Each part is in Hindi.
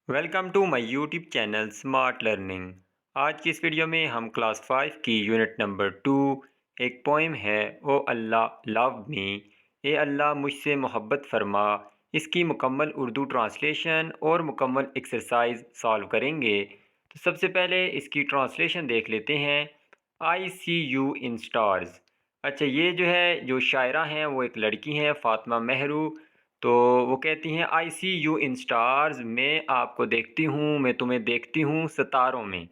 Welcome to my YouTube channel smart learning. आज की इस वीडियो में हम क्लास 5 की यूनिट नंबर 2 एक पोइम है ओ अल्लाह लव मी, ए अल्लाह मुझसे मोहब्बत फरमा, इसकी मुकम्मल उर्दू ट्रांसलेशन और मुकम्मल एक्सरसाइज सॉल्व करेंगे। तो सबसे पहले इसकी ट्रांसलेशन देख लेते हैं। आई सी यू इन स्टार्स। अच्छा, ये जो शायरा हैं वो एक लड़की हैं, फ़ातिमा मेहरू। तो वो कहती हैं आई सी यू इन स्टार्स, मैं आपको देखती हूँ, मैं तुम्हें देखती हूँ सितारों में।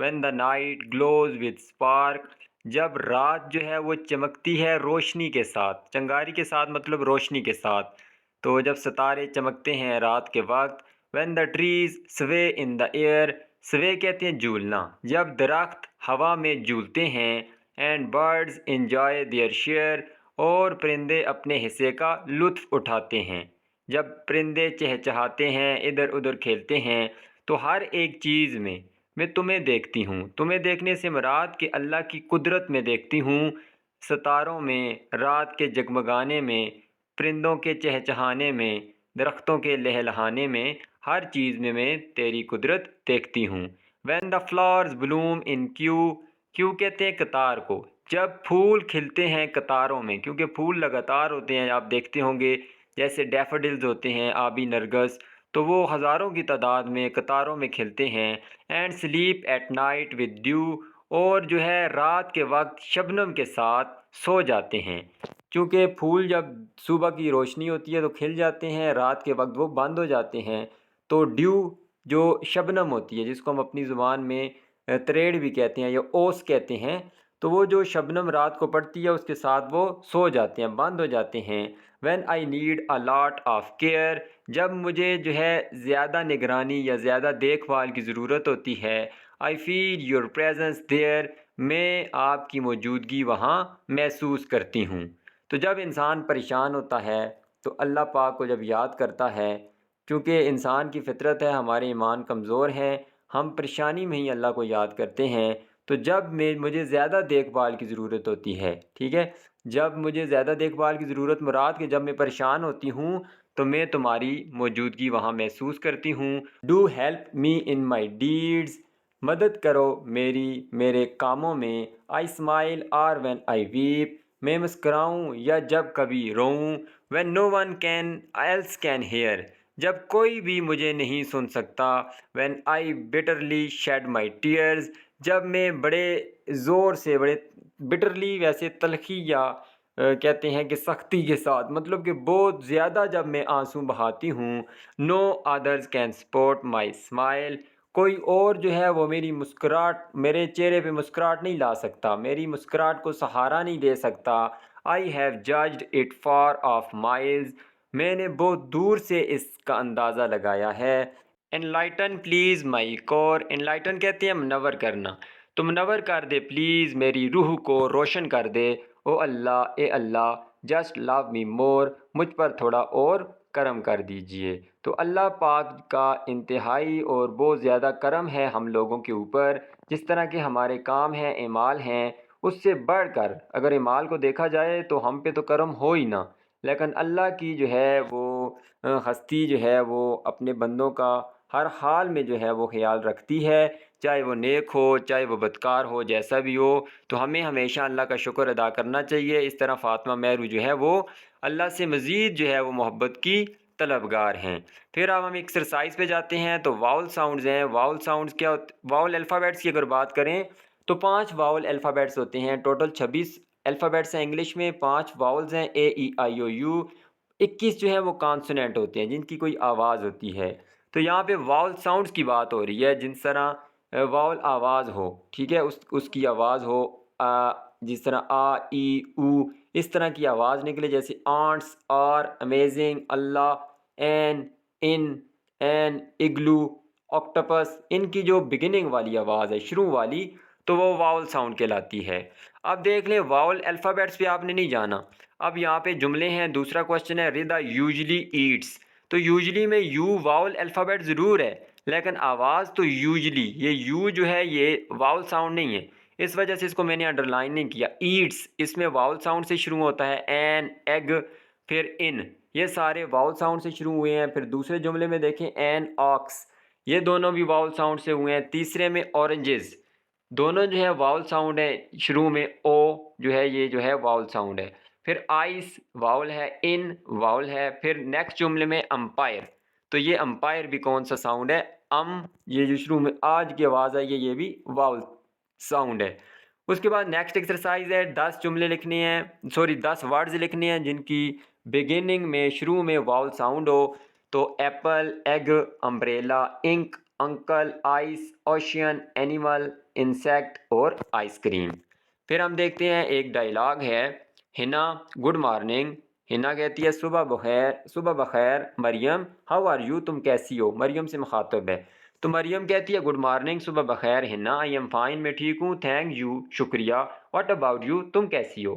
When the night glows with spark, जब रात वो चमकती है रोशनी के साथ, चंगारी के साथ मतलब रोशनी के साथ। तो जब सितारे चमकते हैं रात के वक्त। व्हेन द ट्रीज स्वे इन द एयर, स्वे कहते हैं झूलना, जब दरख्त हवा में झूलते हैं। And birds enjoy their share, और परिंदे अपने हिस्से का लुत्फ़ उठाते हैं। जब परिंदे चहचहाते हैं, इधर उधर खेलते हैं, तो हर एक चीज़ में मैं तुम्हें देखती हूँ। तुम्हें देखने से मुराद कि अल्लाह की कुदरत में देखती हूँ, सितारों में, रात के जगमगाने में, परिंदों के चहचहाने में, दरख्तों के लहलहाने में, हर चीज़ में मैं तेरी कुदरत देखती हूँ। When the flowers bloom in Q, Q कहते हैं कतार को, जब फूल खिलते हैं कतारों में, क्योंकि फूल लगातार होते हैं, आप देखते होंगे जैसे डैफोडिल्स होते हैं, आबी नरगस, तो वो हज़ारों की तादाद में कतारों में खिलते हैं। And sleep at night with due, और रात के वक्त शबनम के साथ सो जाते हैं। क्योंकि फूल जब सुबह की रोशनी होती है तो खिल जाते हैं, रात के वक्त वो बंद हो जाते हैं। तो ड्यू जो शबनम होती है, जिसको हम अपनी ज़ुबान में तरेड़ भी कहते हैं या ओस कहते हैं, तो वो जो शबनम रात को पड़ती है उसके साथ वो सो जाते हैं, बंद हो जाते हैं। When I need a lot of care, जब मुझे ज़्यादा निगरानी या ज़्यादा देखभाल की ज़रूरत होती है। I feel your presence there, मैं आपकी मौजूदगी वहाँ महसूस करती हूँ। तो जब इंसान परेशान होता है तो अल्लाह पाक को जब याद करता है, क्योंकि इंसान की फ़ितरत है, हमारे ईमान कमज़ोर हैं, हम परेशानी में ही अल्लाह को याद करते हैं। तो जब मुझे ज़्यादा देखभाल की ज़रूरत होती है, ठीक है, जब मुझे ज़्यादा देखभाल की ज़रूरत मुराद कि जब मैं परेशान होती हूँ, तो मैं तुम्हारी मौजूदगी वहाँ महसूस करती हूँ। Do help me in my deeds, मदद करो मेरी मेरे कामों में। I smile or when I weep, मैं मुस्कराऊँ या जब कभी रोऊँ। When no one can else can hear, जब कोई भी मुझे नहीं सुन सकता। When I bitterly shed my tears, जब मैं बड़े ज़ोर से, बड़े बिटरली वैसे तलखी या कहते हैं कि सख्ती के साथ, मतलब कि बहुत ज़्यादा जब मैं आंसू बहाती हूँ। No others can support my smile, कोई और वो मेरी मुस्कुराहट, मेरे चेहरे पे मुस्कुराहट नहीं ला सकता, मेरी मुस्कुराहट को सहारा नहीं दे सकता। I have judged it far of miles, मैंने बहुत दूर से इसका अंदाज़ा लगाया है। Enlighten please my core, enlighten कहते हैं मुनव्वर करना, तो मुनव्वर कर दे प्लीज़ मेरी रूह को रोशन कर दे। ओ अल्लाह, ए अल्लाह, जस्ट लव मी मोर, मुझ पर थोड़ा और करम कर दीजिए। तो अल्लाह पाक का इंतहाई और बहुत ज़्यादा करम है हम लोगों के ऊपर। जिस तरह के हमारे काम हैं, एमाल हैं, उससे बढ़कर अगर एमाल को देखा जाए तो हम पे तो करम हो ही ना, लेकिन अल्लाह की वो हस्ती वो अपने बंदों का हर हाल में वो ख्याल रखती है, चाहे वो नेक हो चाहे वो बदकार हो, जैसा भी हो। तो हमें हमेशा अल्लाह का शुक्र अदा करना चाहिए। इस तरह फ़ातिमा मेहरू वो अल्लाह से मज़ीद वो मोहब्बत की तलबगार हैं। फिर अब हम एक्सरसाइज पे जाते हैं। तो वाउल साउंड्स हैं। वाउल साउंड्स क्या होते, वाउल अल्फ़ाबेट्स की अगर बात करें तो 5 वाउल अल्फ़ाबेट्स होते हैं, टोटल 26 अल्फ़ाबेट्स हैं इंग्लिश में, 5 वाउल्स हैं, ए ई आई ओ यू। 21 वो कॉन्सोनेंट होते हैं जिनकी कोई आवाज़ होती है। तो यहाँ पे वाउल साउंड्स की बात हो रही है, जिस तरह वाउल आवाज़ हो, ठीक है, उसकी आवाज़ हो, जिस तरह आ ई ऊ, इस तरह की आवाज़ निकले, जैसे आंट्स, आर, अमेजिंग, अल्लाह, an, in, an, igloo, octopus, इनकी जो बिगिनिंग वाली आवाज़ है, शुरू वाली, तो वो वाउल साउंड कहलाती है। अब देख लें, वाउल अल्फ़ाबेट्स पे आपने नहीं जाना। अब यहाँ पे जुमले हैं। दूसरा क्वेश्चन है, रिदा यूजली ईट्स, तो यूजली में यू वाउल अल्फ़ाबेट ज़रूर है, लेकिन आवाज़ तो यूजली, ये यू ये वाउल साउंड नहीं है, इस वजह से इसको मैंने अंडरलाइन नहीं किया। ईट्स, इसमें वाउल साउंड से शुरू होता है, एन, एग, फिर इन, ये सारे वाउल साउंड से शुरू हुए हैं। फिर दूसरे जुमले में देखें एन ऑक्स, ये दोनों भी वाउल साउंड से हुए हैं। तीसरे में ऑरेंजेस, दोनों जो है वाउल साउंड है। शुरू में ओ जो है ये जो है वाउल साउंड है। फिर आइस वाउल है, इन वाउल है। फिर नेक्स्ट जुमले में अंपायर, तो ये अंपायर भी कौन सा साउंड है, ये जो शुरू में आज की आवाज़ है ये भी वाउल साउंड है। उसके बाद नेक्स्ट एक्सरसाइज है 10 जुमले लिखने हैं, सॉरी 10 वर्ड्स लिखने हैं जिनकी बिगिनिंग में शुरू में वाउल साउंड हो। तो apple, egg, umbrella, ink, uncle, ice, ocean, animal, insect और आइसक्रीम। फिर हम देखते हैं एक डायलॉग है, हिना गुड मॉर्निंग। हिना कहती है सुबह बखैर, सुबह बखैर मरियम, हाउ आर यू, तुम कैसी हो। मरियम से मुखातब है, तो मरियम कहती है गुड मॉर्निंग, सुबह बखैर हिना, आई एम फाइन, मैं ठीक हूँ, थैंक यू, शुक्रिया, व्हाट अबाउट यू, तुम कैसी हो।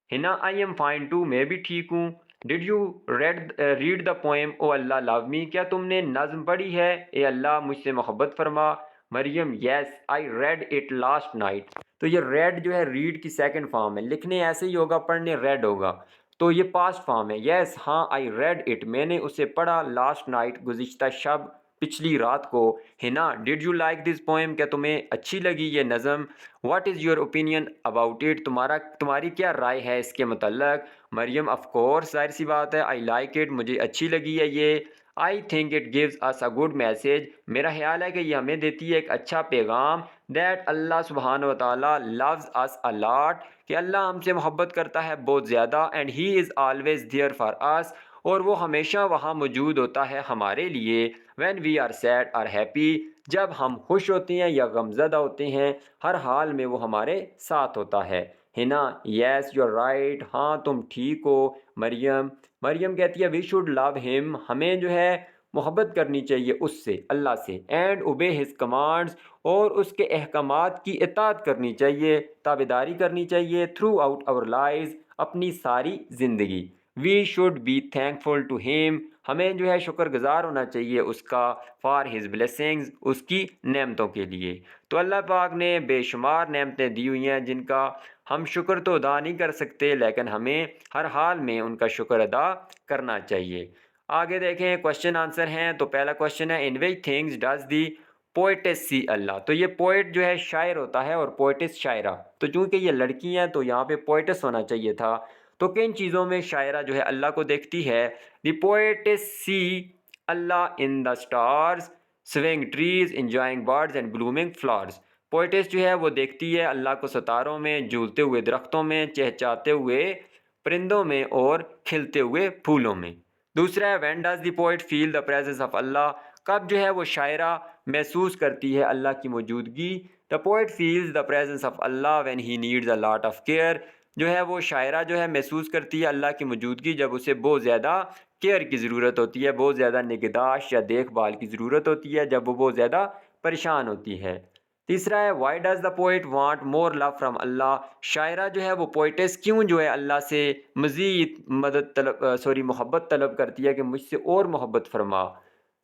Hina I am fine too, मैं भी ठीक हूँ। Did you read the poem O Allah love me, क्या तुमने नज्म पढ़ी है ए अल्लाह मुझसे मोहब्बत फरमा। Maryam yes I read it last night, तो ये रेड जो है रीड की सेकंड फॉर्म है, लिखने ऐसे ही होगा, पढ़ने रेड होगा, तो ये पास्ट फॉर्म है। यस हाँ आई रेड इट, मैंने उसे पढ़ा, लास्ट नाइट गुज़िश्ता शब, पिछली रात को। Hina did you like this poem, क्या तुम्हें अच्छी लगी ये नज़म। What is your opinion about it, तुम्हारी क्या राय है इसके मतलब। मरियम ऑफ कोर्स, जाहिर सी बात है, आई लाइक इट, मुझे अच्छी लगी है ये। I think it gives us a good message, मेरा ख्याल है कि ये हमें देती है एक अच्छा पैगाम। दैट अल्लाह सुब्हान व तआला लव्स अस अ लॉट, कि अल्लाह हमसे मोहब्बत करता है बहुत ज़्यादा। And he is always there for us, और वो हमेशा वहाँ मौजूद होता है हमारे लिए। व्हेन वी आर सैड और हैप्पी, जब हम खुश होते हैं या गमज़दा होते हैं, हर हाल में वो हमारे साथ होता है। Hina yes you are right, हाँ तुम ठीक हो। मरियम मरियम कहती है वी शुड लव हिम, हमें जो है मोहब्बत करनी चाहिए उससे, अल्लाह से। एंड ओबे हिज कमांड्स, और उसके अहकामात की इताअत करनी चाहिए, ताबेदारी करनी चाहिए। थ्रू आउट आवर लाइव्स, अपनी सारी ज़िंदगी। We should be thankful to him, हमें जो है शुक्रगुजार होना चाहिए उसका। फॉर हिज ब्लेसिंग्स, उसकी नेमतों के लिए। तो अल्लाह पाक ने बेशुमार नेमतें दी हुई हैं जिनका हम शुक्र तो अदा नहीं कर सकते, लेकिन हमें हर हाल में उनका शुक्र अदा करना चाहिए। आगे देखें क्वेश्चन आंसर हैं। तो पहला क्वेश्चन है in which things does the poetess see Allah, तो ये पोएट जो है शायर होता है और पोएटिस शायरा, तो चूंकि ये लड़की हैं तो यहाँ पे पोएटिस होना चाहिए था। तो किन चीज़ों में शायरा जो है अल्लाह को देखती है। The poetess see Allah in the stars, swing trees, enjoying birds and blooming flowers. Poetess जो है वो देखती है अल्लाह को सितारों में, झूलते हुए दरख्तों में, चहचहाते हुए परिंदों में और खिलते हुए फूलों में। दूसरा है when does the poet feel the presence of Allah, कब जो है वो शायरा महसूस करती है अल्लाह की मौजूदगी। The poet feels the presence of Allah when he needs a lot of care, जो है वो शायरा जो है महसूस करती है अल्लाह की मौजूदगी जब उसे बहुत ज़्यादा केयर की ज़रूरत होती है, बहुत ज़्यादा निगहदाश्त या देखभाल की ज़रूरत होती है, जब वो बहुत ज़्यादा परेशान होती है। तीसरा है why does the poet want more love from Allah, शायरा जो है वो पोइटेस क्यों जो है अल्लाह से मज़ीद मदद तलब मोहब्बत तलब करती है कि मुझसे और मोहब्बत फरमा।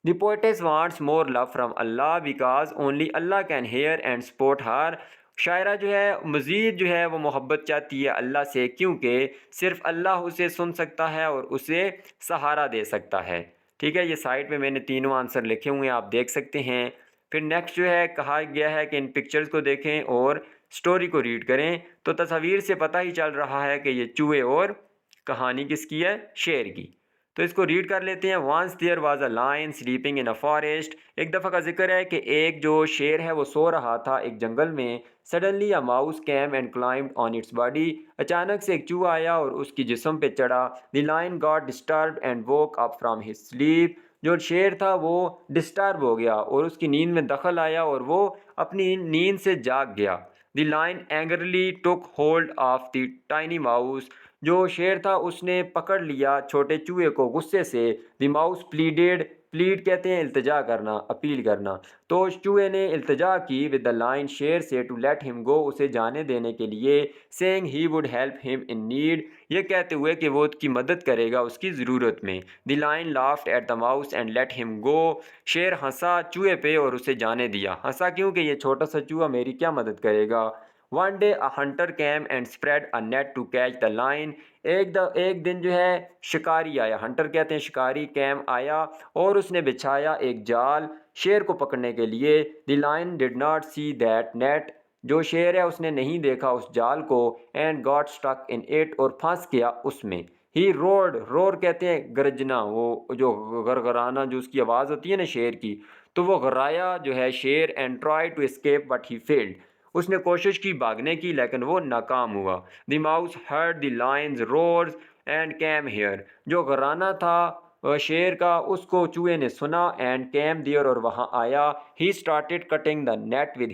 The poetess wants more love from Allah because only Allah can hear and support her, शायरा जो है मज़ीद जो है वो मोहब्बत चाहती है अल्लाह से क्योंकि सिर्फ़ अल्लाह उसे सुन सकता है और उसे सहारा दे सकता है। ठीक है, ये साइड पे मैंने तीनों आंसर लिखे हुए हैं, आप देख सकते हैं। फिर नेक्स्ट जो है कहा गया है कि इन पिक्चर्स को देखें और स्टोरी को रीड करें। तो तस्वीर से पता ही चल रहा है कि ये चूहे और कहानी किसकी है, शेर की। तो इसको रीड कर लेते हैं। Once there was a lion sleeping in a forest, एक दफ़ा का जिक्र है कि एक जो शेर है वो सो रहा था एक जंगल में। Suddenly a mouse came and climbed on its body, अचानक से एक चूहा आया और उसकी जिस्म पे चढ़ा। The lion got disturbed and woke up from his sleep, जो शेर था वो डिस्टर्ब हो गया और उसकी नींद में दखल आया और वो अपनी नींद से जाग गया। The lion angrily took hold of the tiny mouse, जो शेर था उसने पकड़ लिया छोटे चूहे को गुस्से से। द माउस प्लीडेड, प्लीड कहते हैं इल्तिजा करना, अपील करना। तो उस चूहे ने इल्तिजा की विद द लाइन, शेर से, टू लेट हिम गो, उसे जाने देने के लिए। Saying he would help him in need, ये कहते हुए कि वो उसकी मदद करेगा उसकी ज़रूरत में। The line laughed at the mouse and let him go, शेर हंसा चूहे पे और उसे जाने दिया। हंसा क्योंकि ये छोटा सा चूहा मेरी क्या मदद करेगा। One day a hunter came and spread a net to catch the lion. एक दिन जो है शिकारी आया, हंटर कहते हैं शिकारी, कैम आया और उसने बिछाया एक जाल शेर को पकड़ने के लिए। The lion did not see that net, जो शेर है उसने नहीं देखा उस जाल को। And got stuck in it, और फंस गया उसमें। ही रोड, रोर कहते हैं गरजना, वो जो गरगराना जो उसकी आवाज़ होती है ना शेर की, तो वो गराया जो है शेर। And try to escape but he failed, उसने कोशिश की भागने की लेकिन वो नाकाम हुआ। The mouse heard the lion's roars and came here, जो गराना था शेर का उसको चूहे ने सुना। एंड कैम दियर, और वहाँ आया। He started cutting the net with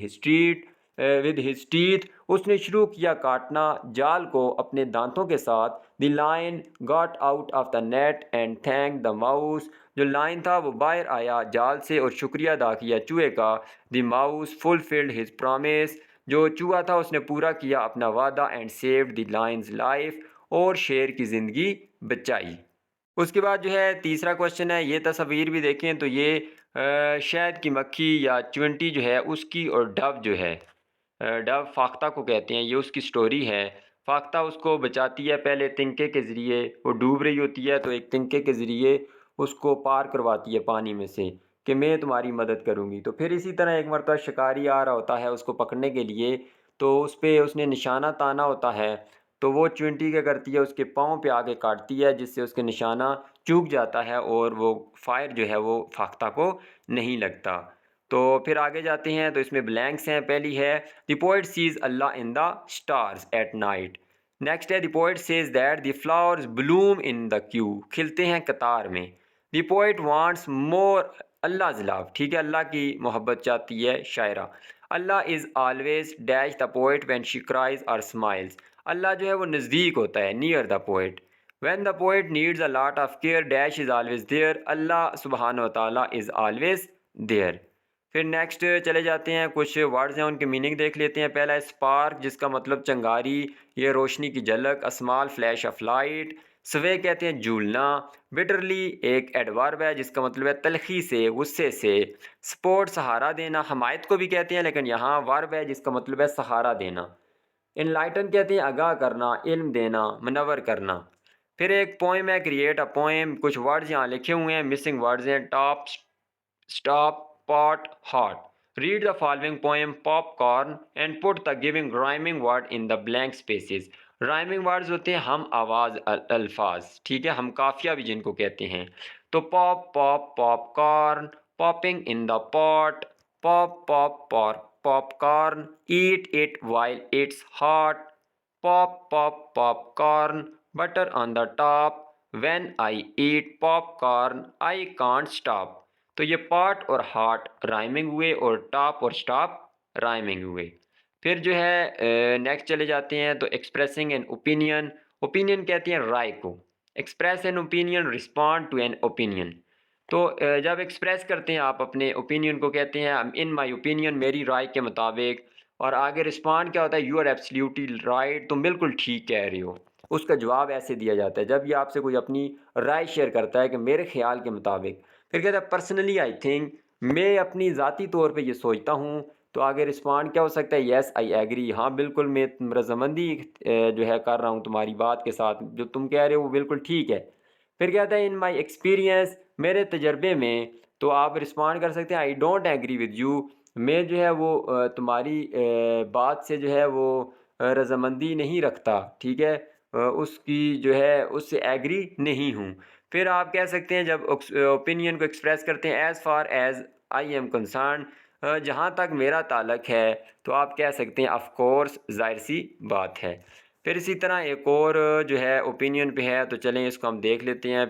his teeth, उसने शुरू किया काटना जाल को अपने दांतों के साथ। The line got out of the net and thank the mouse, जो लाइन था वो बाहर आया जाल से और शुक्रिया अदा किया चूहे का। The mouse fulfilled his promise, जो चूहा था उसने पूरा किया अपना वादा। And saved the Lions life, और शेर की ज़िंदगी बचाई। उसके बाद जो है तीसरा क्वेश्चन है, ये तस्वीर भी देखें तो ये शहद की मक्खी या चींटी जो है उसकी, और डव जो है, डव फाख्ता को कहते हैं, ये उसकी स्टोरी है। फाख्ता उसको बचाती है, पहले तिनके के ज़रिए, वो डूब रही होती है तो एक तिनके के ज़रिए उसको पार करवाती है पानी में से, कि मैं तुम्हारी मदद करूँगी। तो फिर इसी तरह एक मरतबा शिकारी आ रहा होता है उसको पकड़ने के लिए, तो उस पे उसने निशाना ताना होता है, तो वो चींटी क्या करती है उसके पाँव पे आके काटती है, जिससे उसके निशाना चूक जाता है और वो फायर जो है वो फाख्ता को नहीं लगता। तो फिर आगे जाते हैं तो इसमें ब्लैंक्स हैं। पहली है, the poet sees Allah in the stars at night. Next है, the poet says that the flowers bloom in the queue, खिलते हैं कतार में। The poet wants more Allah love, ठीक है, अल्लाह की मोहब्बत चाहती है शायरा। Allah is always dash the poet when she cries और स्माइल्स, अल्लाह जो है वो नज़दीक होता है, near the poet. When the poet needs a lot of care dash is always there, Allah सुब्हान व तआला इज़ ऑलवेज देयर। फिर नेक्स्ट चले जाते हैं, कुछ वर्ड्स हैं उनके मीनिंग देख लेते हैं। पहला है स्पार्क, जिसका मतलब चंगारी, ये रोशनी की झलक। A small flash of light. स्वे कहते हैं झूलना। बिटरली एक एडवर्ब है जिसका मतलब है तलखी से, गुस्से से। सपोर्ट सहारा देना, हमायत को भी कहते हैं लेकिन यहाँ वर्ब है जिसका मतलब है सहारा देना। इनलाइटन कहते हैं आगाह करना, इल्म देना, मनवर करना। फिर एक पोएम है, क्रिएट अ पोएम। कुछ वर्ड्स यहाँ लिखे हुए हैं, मिसिंग वर्ड्स हैं। Top, stop, pot, hot. Read the following poem popcorn and put the giving rhyming word in the blank spaces. Rhyming words होते हैं हम आवाज़ अल्फाज, ठीक है, हम काफिया भी जिनको कहते हैं। तो pop pop popcorn, popping in the pot, pop pop pop popcorn, eat it while it's hot, pop pop popcorn, butter on the top, when I eat popcorn I can't stop. तो ये पॉट और हॉट राइमिंग हुए और टॉप और स्टॉप राइमिंग हुए। फिर जो है नेक्स्ट चले जाते हैं तो एक्सप्रेसिंग एन ओपिनियन। ओपिनियन कहते हैं राय को। Express an opinion, respond to an opinion. तो जब एक्सप्रेस करते हैं आप अपने ओपिनियन को, कहते हैं इन माई ओपिनियन, मेरी राय के मुताबिक। और आगे रिस्पॉन्ड क्या होता है, यू आर एब्सोल्युटली राइट, तुम बिल्कुल ठीक कह रहे हो। उसका जवाब ऐसे दिया जाता है जब ये आपसे कोई अपनी राय शेयर करता है कि मेरे ख्याल के मुताबिक। फिर कहता है पर्सनली आई थिंक, मैं अपनी ज़ाती तौर पे ये सोचता हूँ। तो आगे रिस्पॉन्ड क्या हो सकता है, येस आई एग्री, हाँ बिल्कुल मैं रजामंदी जो है कर रहा हूँ तुम्हारी बात के साथ, जो तुम कह रहे हो वो बिल्कुल ठीक है। फिर कहता है इन माई एक्सपीरियंस, मेरे तजर्बे में। तो आप रिस्पॉन्ड कर सकते हैं I don't agree with you, मैं जो है वो तुम्हारी बात से जो है वो रजामंदी नहीं रखता, ठीक है, उसकी जो है उससे एग्री नहीं हूँ। फिर आप कह सकते हैं जब ओपिनियन को एक्सप्रेस करते हैं, as far as I am concern, जहाँ तक मेरा ताल्लुक है, तो आप कह सकते हैं ऑफ कोर्स, जाहिर सी बात है। फिर इसी तरह एक और जो है ओपिनियन पे है, तो चलें इसको हम देख लेते हैं,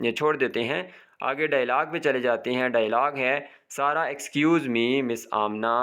ये छोड़ देते हैं, आगे डायलॉग पे चले जाते हैं। डायलॉग है, सारा एक्सक्यूज़ मी मिस आमना।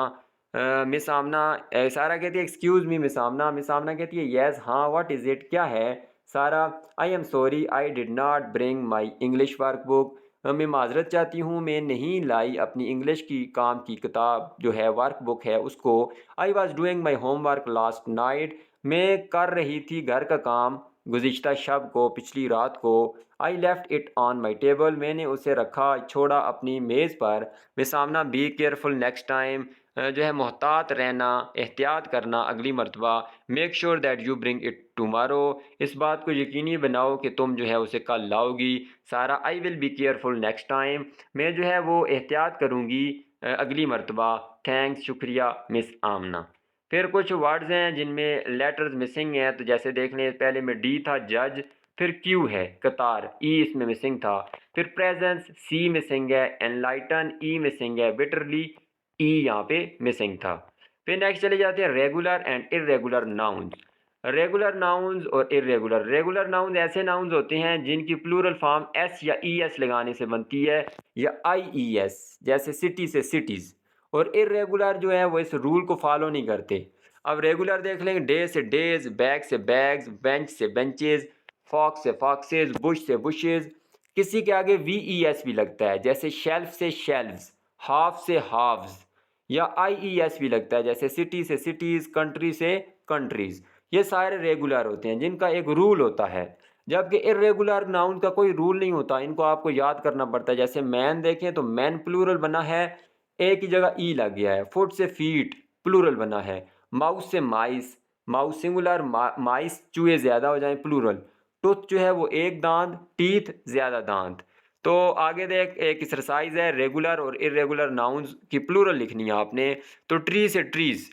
मिस आमना, सारा कहती है एक्सक्यूज़ मी मिस आमना, मिस आमना कहती है येस हाँ, व्हाट इज़ इट, क्या है। सारा, I am sorry I did not bring my English work book, मैं माजरत चाहती हूँ मैं नहीं लाई अपनी इंग्लिश की काम की किताब जो है, वर्क बुक है उसको। I was doing my homework last night, मैं कर रही थी घर का काम गुज़िश्ता शब को, पिछली रात को। I left it on my table, मैंने उसे रखा छोड़ा अपनी मेज़ पर। बेसामना बी केयरफुल नेक्स्ट टाइम, जो है मोहतात रहना, एहतियात करना अगली मरतबा। Make sure that you bring it tomorrow, इस बात को यकीनी बनाओ कि तुम जो है उसे कल लाओगी। सारा I will be careful next time, मैं जो है वो एहतियात करूँगी अगली मरतबा। थैंक्स, शुक्रिया मिस आमना। फिर कुछ वर्ड्स हैं जिनमें लेटर्स मिसिंग हैं, तो जैसे देख लें, पहले में डी था जज, फिर क्यू है कतार, ई इसमें मिसिंग था। फिर प्रेजेंस, सी मिसिंग है। एनलाइटन, ई मिसिंग है। बिटरली, ई यहाँ पे मिसिंग था। फिर नेक्स्ट चले जाते हैं regular and irregular nouns. Regular nouns और इरेगुलर। रेगुलर नाउन्स ऐसे नाउन्स होते हैं जिनकी प्लूरल फॉर्म एस या ई एस लगाने से बनती है, या आई ई एस, जैसे सिटी से सिटीज़। और इरेगुलर जो है वो इस रूल को फॉलो नहीं करते। अब रेगुलर देख लेंगे, डे से डेज, बैग से बैग्स, बेंच से बेंचेज, फॉक्स से फॉक्सेज, बुश से बुशेज। किसी के आगे वी ई एस भी लगता है, जैसे शेल्फ से शेल्व्स, हाफ से हाव्स, या आई ई एस भी लगता है, जैसे सिटी से सिटीज़, कंट्री से कंट्रीज़। ये सारे रेगुलर होते हैं जिनका एक रूल होता है, जबकि इरेगुलर नाउन का कोई रूल नहीं होता, इनको आपको याद करना पड़ता है। जैसे मैन देखें तो मैन प्लूरल बना है, एक ही जगह ई लग गया है। फुट से फीट प्लूरल बना है। माउस से माइस, माउस सिंगुलर, माइस चूहे ज़्यादा हो जाए प्लूरल। टूथ जो है वो एक दांत, टीथ ज़्यादा दांत। तो आगे देख, एक एक्सरसाइज है, रेगुलर और इरेगुलर नाउन्स की प्लूरल लिखनी है आपने। तो ट्री से ट्रीज़,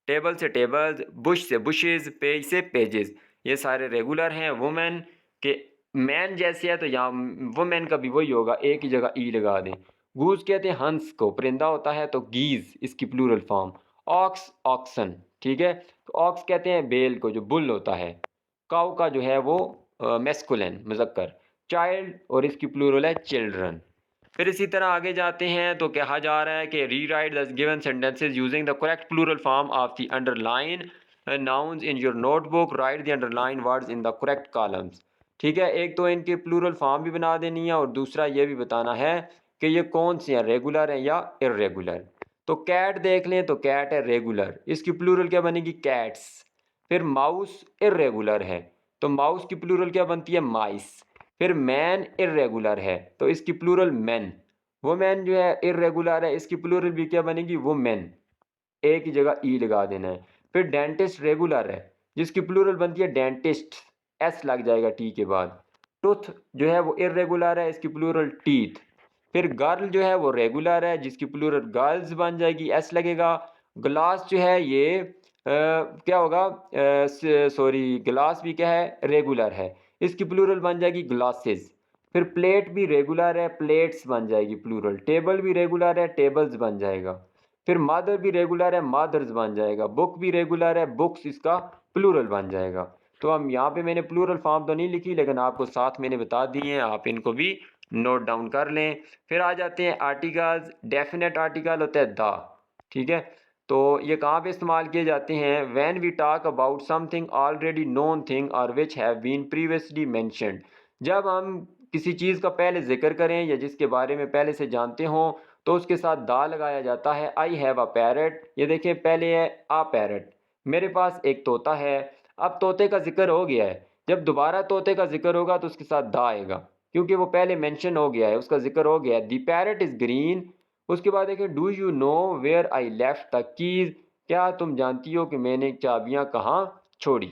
टेबल से टेबल्स, बुश से बुशेज़, पेज से पेजेस, ये सारे रेगुलर हैं। वुमेन के मैन जैसे है तो यहाँ वुमेन का भी वही होगा, एक ही जगह ई लगा दें। गूज कहते हैं हंस को, परिंदा होता है तो गीज इसकी प्लूरल फॉर्म। ऑक्स, ऑक्सन, ठीक है। तो ऑक्स कहते हैं बेल को, जो बुल होता है। काउ का जो है वो मैस्कुलिन, मुज़क्कर। चाइल्ड और इसकी प्लूरल है चिल्ड्रन। फिर इसी तरह आगे जाते हैं तो कहा जा रहा है कि rewrite the given sentences using the correct plural form of the underline nouns in your notebook, write the underline words in the correct columns. ठीक है, एक तो इनके प्लूरल फॉर्म भी बना देनी है, और दूसरा ये भी बताना है कि ये कौन से हैं, रेगुलर हैं या इरेगुलर। तो कैट देख लें तो कैट है रेगुलर, इसकी प्लूरल क्या बनेगी, कैट्स। फिर माउस इरेगुलर है, तो माउस की प्लूरल क्या बनती है, माइस। फिर मैन इरेगुलर है तो इसकी प्लूरल मैन। वुमेन जो है इरेगुलर है, इसकी प्लूरल भी क्या बनेगी, वुमेन, एक ही जगह ई लगा देना है। फिर डेंटिस्ट रेगुलर है, जिसकी प्लूरल बनती है डेंटिस्ट, एस लग जाएगा टी के बाद। टूथ जो है वो इरेगुलर है, इसकी प्लूरल टीथ। फिर गर्ल जो है वो रेगुलर है, जिसकी प्लूरल गर्ल्स बन जाएगी, एस लगेगा। ग्लास जो है ये क्या होगा, सॉरी, ग्लास भी क्या है, रेगुलर है, इसकी प्लूरल बन जाएगी ग्लासेस। फिर प्लेट भी रेगुलर है, प्लेट्स बन जाएगी प्लूरल। टेबल भी रेगुलर है, टेबल्स बन जाएगा। फिर मदर भी रेगुलर है, मदर्स बन जाएगा। बुक भी रेगुलर है, बुक्स इसका प्लूरल बन जाएगा। तो हम यहाँ पे मैंने प्लूरल फॉर्म तो नहीं लिखी, लेकिन आपको साथ मैंने बता दिए हैं, आप इनको भी नोट डाउन कर लें। फिर आ जाते हैं आर्टिकल्स। डेफिनेट आर्टिकल होता है द, ठीक है। तो ये कहाँ पे इस्तेमाल किए जाते हैं, when we talk about something already known thing और which have been previously mentioned. जब हम किसी चीज़ का पहले जिक्र करें या जिसके बारे में पहले से जानते हों, तो उसके साथ दा लगाया जाता है। आई हैव अ पैरट, ये देखें पहले है आ पैरट, मेरे पास एक तोता है। अब तोते का जिक्र हो गया है, जब दोबारा तोते का जिक्र होगा तो उसके साथ दा आएगा, क्योंकि वो पहले मेंशन हो गया है, उसका जिक्र हो गया है। The parrot is green. उसके बाद देखें, do you know where I left the keys, क्या तुम जानती हो कि मैंने चाबियां कहाँ छोड़ी।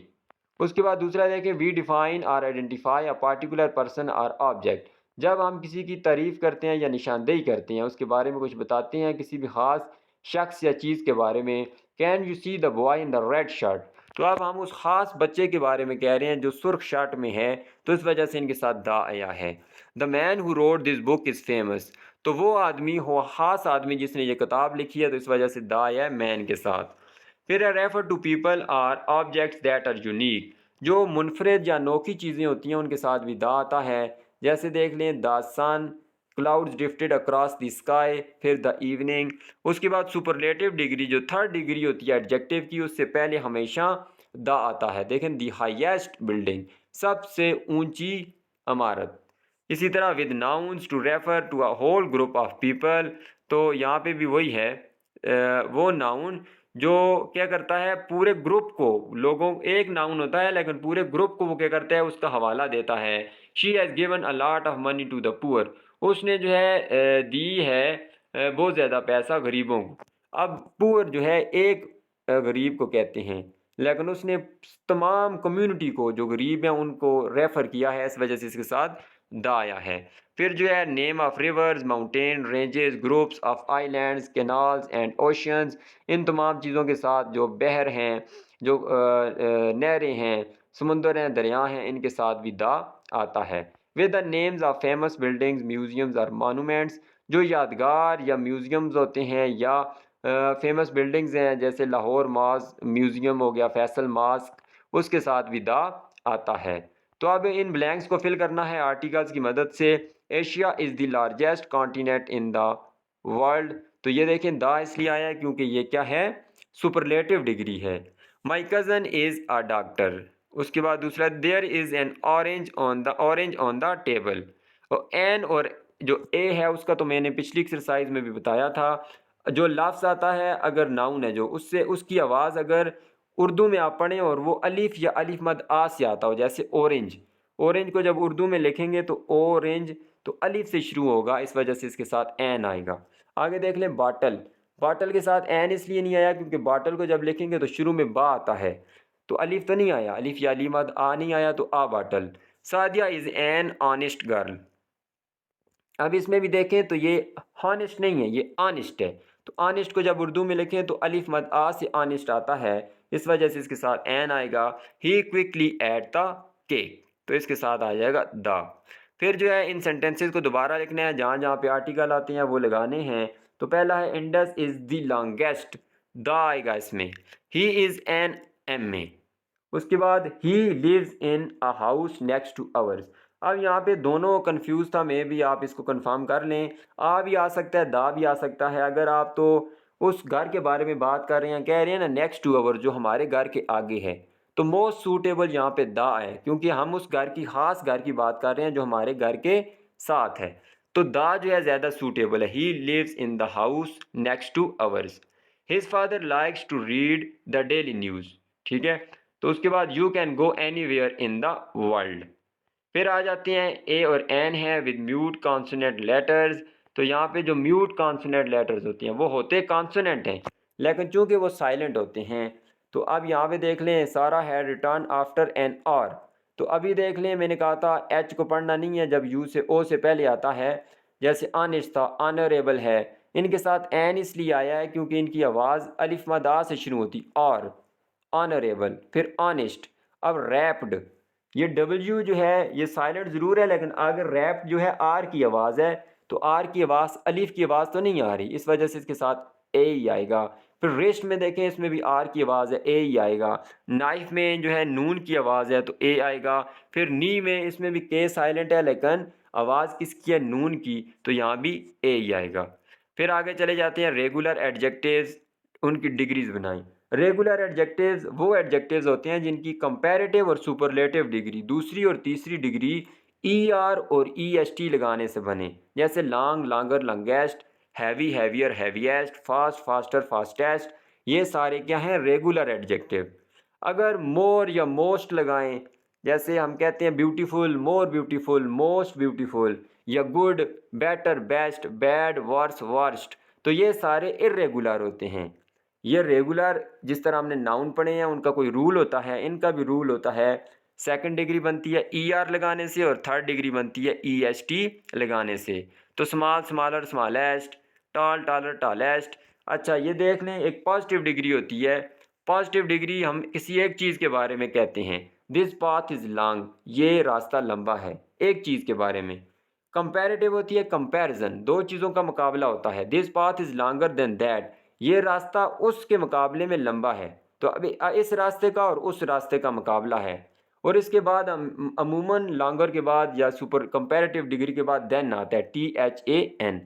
उसके बाद दूसरा देखें, वी डिफाइन और आइडेंटिफाई अ पार्टिकुलर पर्सन और ऑब्जेक्ट। जब हम किसी की तारीफ़ करते हैं या निशानदेही करते हैं, उसके बारे में कुछ बताते हैं, किसी भी ख़ास शख्स या चीज़ के बारे में। Can you see the boy in the red shirt, तो अब हम उस ख़ास बच्चे के बारे में कह रहे हैं जो सुर्ख शर्ट में है, तो इस वजह से इनके साथ दा आया है। The man who wrote this book is famous, तो वो आदमी हो, ख़ास आदमी जिसने ये किताब लिखी है, तो इस वजह से दा आया है मैन के साथ। फिर refer to people or objects that are unique, जो मुनफरद या अनोखी चीज़ें होती हैं उनके साथ भी दा आता है। जैसे देख लें, the sun, clouds drifted across the sky, फिर द इवनिंग। उसके बाद सुपरलेटिव डिग्री, जो थर्ड डिग्री होती है एडजेक्टिव की, उससे पहले हमेशा द आता है। देखें, द हाईएस्ट बिल्डिंग, सबसे ऊंची इमारत। इसी तरह with nouns to refer to a whole group of people, तो यहाँ पे भी वही है, वो नाउन जो क्या करता है पूरे ग्रुप को, लोगों एक नाउन होता है लेकिन पूरे ग्रुप को वो क्या करता है उसका हवाला देता है। She has given a lot of money to the poor, उसने जो है दी है बहुत ज़्यादा पैसा गरीबों को। अब पुअर जो है एक गरीब को कहते हैं, लेकिन उसने तमाम कम्युनिटी को जो गरीब हैं उनको रेफ़र किया है, इस वजह से इसके साथ द आया है। फिर जो है name of rivers, mountain ranges, groups of islands, canals and oceans, इन तमाम चीज़ों के साथ जो बहर हैं, जो नहरें हैं, समुंदर हैं, दरिया हैं, इनके साथ भी द आता है। With the names of famous buildings, museums और मोनूमेंट्स, जो यादगार या म्यूजियम्स होते हैं या फेमस बिल्डिंग्स हैं, जैसे लाहौर मास्क म्यूजियम हो गया, फैसल मास्क, उसके साथ भी द आता है। तो अब इन ब्लैंक्स को फिल करना है आर्टिकल्स की मदद से। Asia is the largest continent in the world, तो ये देखें द इसलिए आया है क्योंकि ये क्या है, सुपरलेटिव डिग्री है। My cousin is a doctor, उसके बाद दूसरा there is an orange on the table. और एन और जो ए है उसका तो मैंने पिछली एक्सरसाइज में भी बताया था, जो लफ्ज़ आता है अगर नाउन है जो, उससे उसकी आवाज़ अगर उर्दू में आप पढ़ें और वो अलिफ या अलिफ मद आ से आता हो, जैसे ऑरेंज, ऑरेंज को जब उर्दू में लिखेंगे तो ऑरेंज तो अलिफ से शुरू होगा, इस वजह से इसके साथ एन आएगा। आगे देख लें बाटल, बाटल के साथ एन इसलिए नहीं आया क्योंकि बाटल को जब लिखेंगे तो शुरू में बा आता है, तो अलिफ तो नहीं आया, अलिफ या अली मद आ नहीं आया, तो a bottle. Sadia is an honest girl, अब इसमें भी देखें तो ये हॉनेस्ट नहीं है, ये ऑनेस्ट है, तो ऑनेस्ट को जब उर्दू में लिखें तो अलिफ मद आ से ऑनेस्ट आता है, इस वजह से इसके साथ एन आएगा। ही क्विकली एट द केक, तो इसके साथ आ जाएगा द। फिर जो है इन सेंटेंसेस को दोबारा लिखना है, जहाँ जहाँ पे आर्टिकल आते हैं वो लगाने हैं। तो पहला है Indus is the longest, the आएगा इसमें। He is an M A, उसके बाद he lives in a house next to ours. अब यहाँ पे दोनों कंफ्यूज था, मैं भी, आप इसको कंफर्म कर लें, आ भी आ सकता है दा भी आ सकता है। अगर आप तो उस घर के बारे में बात कर रहे हैं, कह रहे हैं ना नेक्स्ट टू आवर, जो हमारे घर के आगे है, तो मोस्ट सूटेबल यहाँ पे दा है, क्योंकि हम उस घर की खास घर की बात कर रहे हैं जो हमारे घर के साथ है, तो दा जो है ज़्यादा सूटेबल है। He lives in the house next to ours. His father likes to read the daily news, ठीक है। तो उसके बाद you can go anywhere in the world. फिर आ जाते हैं ए और एन है विद म्यूट कॉन्सोनेंट लेटर्स। तो यहाँ पे जो म्यूट कॉन्सोनेंट लेटर्स होती हैं वो होते कॉन्सोनेंट हैं, लेकिन चूंकि वो साइलेंट होते हैं। तो अब यहाँ पे देख लें, सारा है रिटर्न आफ्टर एन आर। तो अभी देख लें, मैंने कहा था एच को पढ़ना नहीं है जब यू से ओ से पहले आता है, जैसे ऑनेस्ट था, ऑनरेबल है, इनके साथ एन इसलिए आया है क्योंकि इनकी आवाज़ अलिफ मदा से शुरू होती, और ऑनरेबल, फिर ऑनेस्ट। अब रैप्ड, ये डब्ल्यू जो है ये साइलेंट ज़रूर है, लेकिन अगर रैप जो है आर की आवाज़ है, तो आर की आवाज़ अलिफ की आवाज़ तो नहीं आ रही, इस वजह से इसके साथ ए ही आएगा। फिर रेस्ट में देखें, इसमें भी आर की आवाज़ है, ए ही आएगा। नाइफ में जो है नून की आवाज़ है तो ए आएगा। फिर नी में, इसमें भी के साइलेंट है लेकिन आवाज़ किसकी है, नून की, तो यहाँ भी ए ही आएगा। फिर आगे चले जाते हैं, रेगुलर एडजेक्टिव्स, उनकी डिग्रीज बनाई। रेगुलर एडजेक्टिव्स वो एडजेक्टिव्स होते हैं जिनकी कंपैरेटिव और सुपरलेटिव डिग्री, दूसरी और तीसरी डिग्री ई आर और ई एस टी लगाने से बने, जैसे long longer longest, heavy heavier heaviest, fast faster fastest, ये सारे क्या हैं, रेगुलर एडजेक्टिव। अगर मोर या मोस्ट लगाएं, जैसे हम कहते हैं beautiful, more beautiful, most beautiful, या good, better, best, bad, worse, worst, तो ये सारे इर्रेगुलर होते हैं। ये रेगुलर, जिस तरह हमने नाउन पढ़े हैं उनका कोई रूल होता है, इनका भी रूल होता है। सेकंड डिग्री बनती है ई आर लगाने से, और थर्ड डिग्री बनती है ई एस टी लगाने से। तो small smaller smallest, tall taller tallest. अच्छा ये देख लें, एक पॉजिटिव डिग्री होती है। पॉजिटिव डिग्री हम किसी एक चीज़ के बारे में कहते हैं, दिस पाथ इज़ लॉन्ग, ये रास्ता लंबा है, एक चीज़ के बारे में। कंपैरेटिव होती है कंपैरिजन, दो चीज़ों का मुकाबला होता है, this path is longer than that, ये रास्ता उसके मुकाबले में लंबा है, तो अभी इस रास्ते का और उस रास्ते का मुकाबला है। और इसके बाद अमूमन लॉन्गर के बाद या सुपर कंपैरेटिव डिग्री के बाद देन आता है, टी एच ए एन।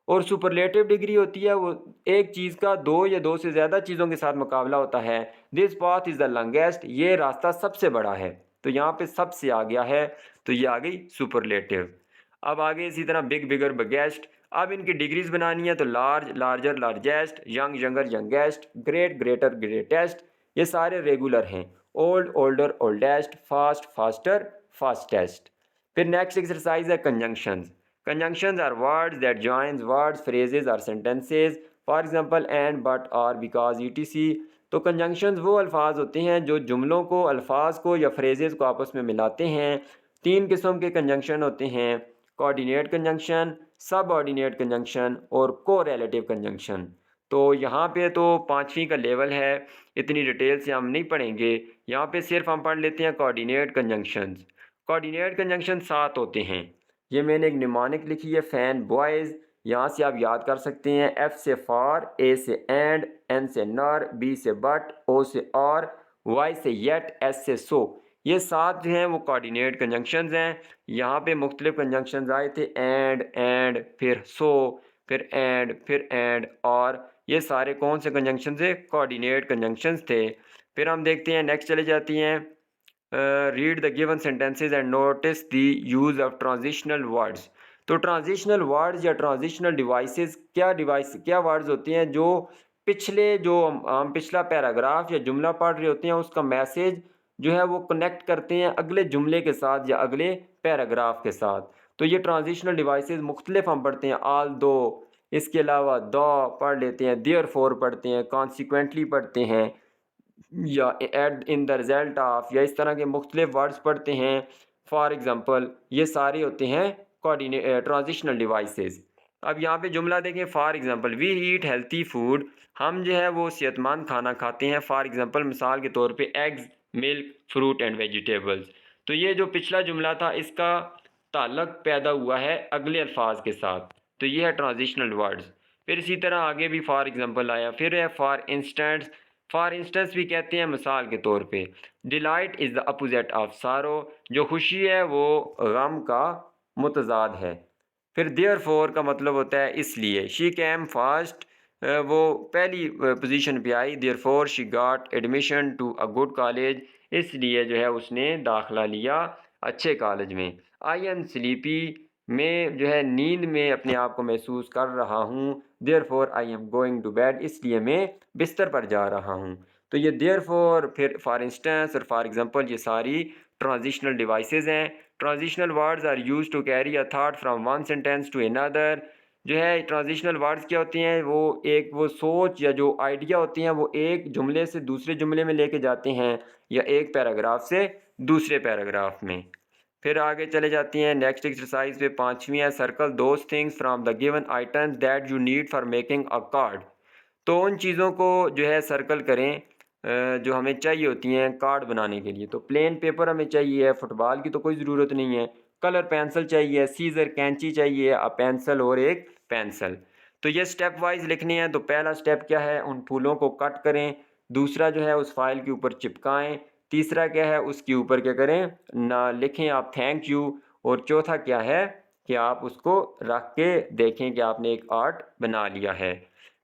और सुपरलेटिव डिग्री होती है वो एक चीज़ का दो या दो से ज़्यादा चीज़ों के साथ मुकाबला होता है, this path is the longest, ये रास्ता सबसे बड़ा है, तो यहाँ पे सबसे आ गया है, तो ये आ गई सुपरलेटिव। अब आगे इसी तरह बिग बिगर बिगेस्ट, अब इनकी डिग्रीज बनानी है तो large larger largest, young younger youngest, great greater greatest, ये सारे रेगुलर हैं। Old older oldest, fast faster fastest. फिर नेक्स्ट एक्सरसाइज है conjunctions. Conjunctions are words that joins words, phrases or sentences, for example and, but, or, because, ETC. तो कंजंक्शंस वो अल्फाज होते हैं जो जुमलों को, अल्फाज को या फ्रेजेस को आपस में मिलाते हैं। तीन किस्म के कंजंक्शन होते हैं: कोऑर्डिनेट कंजंक्शन, सब ऑर्डिनेट कंजंक्शन और कोरिलेटिव कंजंक्शन। तो यहाँ पे तो पाँचवीं का लेवल है, इतनी डिटेल से हम नहीं पढ़ेंगे। यहाँ पे सिर्फ हम पढ़ लेते हैं कोऑर्डिनेट कंजंक्शंस। कोऑर्डिनेट कंजंक्शन 7 होते हैं। ये मैंने एक निमोनिक लिखी है, फैन बॉयज़। यहाँ से आप याद कर सकते हैं। एफ से फॉर, ए से एंड, एन से नर, बी से बट, ओ से और, वाई से येट, एस से सो। ये 7 जो हैं वो कोऑर्डिनेट कंजंक्शंस हैं। यहाँ पे मुख्तलिफ कंजंक्शंस आए थे, एंड फिर सो, फिर एंड और। ये सारे कौन से कंजंक्शन थे? कोऑर्डिनेट कंजंक्शंस थे। फिर हम देखते हैं, नेक्स्ट चले जाती हैं। Read the given sentences and notice the use of transitional words. तो ट्रांजिशनल वर्ड्स या ट्रांजिशनल डिवाइसेस क्या वर्ड्स होते हैं जो पिछले जो हम पिछला पैराग्राफ या जुमला पढ़ रहे होते हैं उसका मैसेज जो है वो कनेक्ट करते हैं अगले जुमले के साथ या अगले पैराग्राफ के साथ। तो ये ट्रांजिशनल डिवाइसेस मुख्तलिफ हम पढ़ते हैं। आल दो, इसके अलावा दो पढ़ लेते हैं, देयरफॉर पढ़ते हैं, कॉन्सिक्वेंटली पढ़ते हैं, या and in the result of, या इस तरह के मुख्तलिफ वर्ड्स पढ़ते हैं। फॉर एग्ज़ाम्पल ये सारे होते हैं ट्रांजिशनल डिवाइसेस। अब यहाँ पे जुमला देखें। For example we eat healthy food, हम जो है वो सेहतमंद खाना खाते हैं। फॉर एग्ज़ाम्पल मिसाल के तौर पे eggs, milk, fruit and vegetables. तो ये जो पिछला जुमला था इसका ताल्लुक पैदा हुआ है अगले अल्फाज के साथ। तो ये है ट्रांजिशनल वर्ड्स। फिर इसी तरह आगे भी फॉर एग्ज़ाम्पल आया। फिर है फॉर इंस्टेंस भी कहते हैं मिसाल के तौर पे। Delight is the opposite of सारो, जो खुशी है वो गम का मुतजाद है। फिर देयरफॉर का मतलब होता है इसलिए। शी कैम फास्ट, वो पहली पोजीशन पे आई। Therefore she got admission to a good college, इसलिए जो है उसने दाखिला लिया अच्छे कॉलेज में। आई एम स्लीपी, मैं जो है नींद में अपने आप को महसूस कर रहा हूँ। Therefore I am going to bed, इसलिए मैं बिस्तर पर जा रहा हूँ। तो ये देयरफॉर, फिर फॉर इंस्टेंस और फॉर एग्जांपल, ये सारी ट्रांजिशनल डिवाइसेस हैं। Transitional words are used to carry a thought from one sentence to another. जो है ट्रांजिशनल वर्ड्स क्या होती हैं? वो सोच या जो आइडिया होती हैं वो एक जुमले से दूसरे जुमले में लेके जाते हैं या एक पैराग्राफ से दूसरे पैराग्राफ में। फिर आगे चले जाती हैं। नेक्स्ट एक्सरसाइज पे पाँचवीं है, circle those things from the given items that you need for making a card. तो उन चीज़ों को जो है सर्कल करें जो हमें चाहिए होती हैं कार्ड बनाने के लिए। तो प्लेन पेपर हमें चाहिए है, फुटबॉल की तो कोई ज़रूरत नहीं है। कलर पेंसिल चाहिए, सीज़र कैंची चाहिए, अ पेंसिल और एक पेंसिल। तो ये स्टेप वाइज लिखने हैं। तो पहला स्टेप क्या है? उन फूलों को कट करें। दूसरा जो है उस फाइल के ऊपर चिपकाएं। तीसरा क्या है? उसके ऊपर क्या करें ना लिखें आप थैंक यू। और चौथा क्या है कि आप उसको रख के देखें कि आपने एक आर्ट बना लिया है।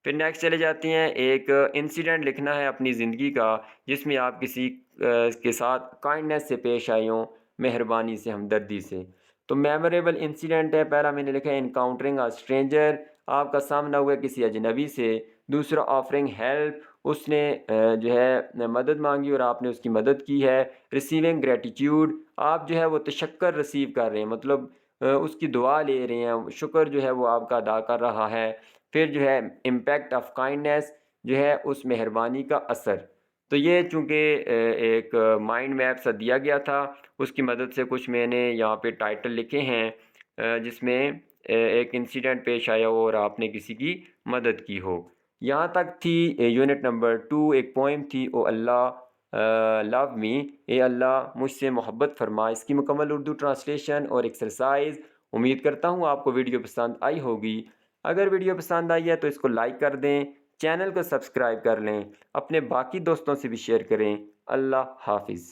फिर नेक्स्ट चले जाती हैं। एक इंसिडेंट लिखना है अपनी ज़िंदगी का जिसमें आप किसी के साथ काइंडनेस से पेश आए हों, मेहरबानी से, हमदर्दी से। तो मेमोरेबल इंसिडेंट है, पहला मैंने लिखा है इनकाउंटरिंग अ स्ट्रेंजर, आपका सामना हुआ किसी अजनबी से। दूसरा ऑफरिंग हेल्प, उसने जो है मदद मांगी और आपने उसकी मदद की है। रिसीविंग ग्रेटिट्यूड, आप जो है वो तशक्कर रिसीव कर रहे हैं, मतलब उसकी दुआ ले रहे हैं, शुक्र जो है वो आपका अदा कर रहा है। फिर जो है इम्पैक्ट ऑफ काइंडनेस, जो है उस मेहरबानी का असर। तो ये चूँकि एक माइंड मैप सा दिया गया था, उसकी मदद से कुछ मैंने यहाँ पे टाइटल लिखे हैं जिसमें एक इंसिडेंट पेश आया हो और आपने किसी की मदद की हो। यहाँ तक थी यूनिट नंबर 2। एक पोइम थी, ओ अल्लाह लव मी, ए अल्लाह मुझसे मोहब्बत फरमा। इसकी मुकम्मल उर्दू ट्रांसलेशन और एक्सरसाइज। उम्मीद करता हूँ आपको वीडियो पसंद आई होगी। अगर वीडियो पसंद आई है तो इसको लाइक कर दें, चैनल को सब्सक्राइब कर लें, अपने बाकी दोस्तों से भी शेयर करें। अल्लाह हाफिज़।